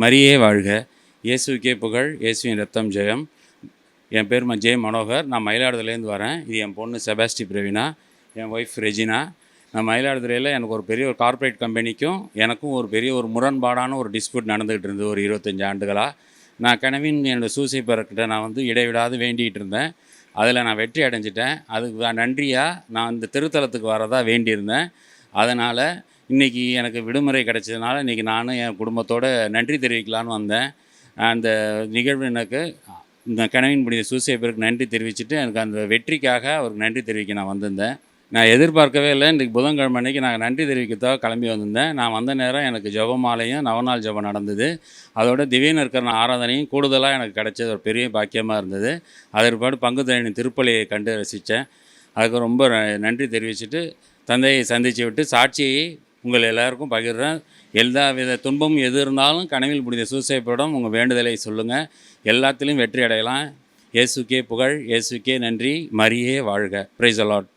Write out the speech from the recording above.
மரியே வாழ்க, இயேசுக்கே புகழ், இயேசுவின் ரத்தம் ஜெயம். என் பேர் ஜே மனோகர். நான் மயிலாடுதுறையிலேருந்து வரேன். இது என் பொண்ணு செபாஸ்டி பிரவீனா, என் ஒய்ஃப் ரெஜினா. நான் மயிலாடுதுறையில் எனக்கு ஒரு பெரிய ஒரு கார்ப்பரேட் கம்பெனிக்கும் எனக்கும் ஒரு பெரிய ஒரு முரண்பாடான ஒரு டிஸ்பியூட் நடந்துகிட்டு இருந்தது ஒரு 25 ஆண்டுகளாக. நான் கனவின் என்னோடய சூசைப்பர்கிட்ட நான் இடைவிடாது வேண்டிகிட்டு இருந்தேன். அதில் நான் வெற்றி அடைஞ்சிட்டேன். அதுக்கு நன்றியாக நான் இந்த திருத்தலத்துக்கு வரதா வேண்டியிருந்தேன். அதனால் இன்றைக்கி எனக்கு விடுமுறை கிடைச்சதுனால இன்றைக்கி நானும் என் குடும்பத்தோடு நன்றி தெரிவிக்கலான்னு வந்தேன். அந்த நிகழ்வு எனக்கு இந்த கனவின் புனித சூசையப்பருக்கு நன்றி தெரிவிச்சுட்டு எனக்கு அந்த வெற்றிக்காக அவருக்கு நன்றி தெரிவிக்க நான் வந்திருந்தேன். நான் எதிர்பார்க்கவே இல்லை. இன்றைக்கி புதன்கிழமை அன்றைக்கி நான் நன்றி தெரிவிக்கிறதுக்காக கிளம்பி வந்திருந்தேன். நான் வந்த நேரம் எனக்கு ஜெபமாலையும் நவநாள் ஜெபம் நடந்தது. அதோட திவ்ய நற்கருணை ஆராதனையும் கூடுதலாக எனக்கு கிடைச்சது ஒரு பெரிய பாக்கியமாக இருந்தது. அதற்பாடு பங்குத்தரணி திருப்பலியை கண்டு ரசித்தேன். அதுக்கு ரொம்ப நன்றி தெரிவிச்சுட்டு தந்தையை சந்தித்து விட்டு சாட்சியை உங்கள் எல்லாருக்கும் பகிர்றேன். எல்லா வித துன்பமும் எது இருந்தாலும் கனவில் புனித சூசையப்பரிடம் உங்கள் வேண்டுதலை சொல்லுங்கள். எல்லாத்துலேயும் வெற்றி அடையலாம். இயேசுக்கே புகழ், இயேசுக்கே நன்றி, மரியே வாழ்க. Praise the Lord.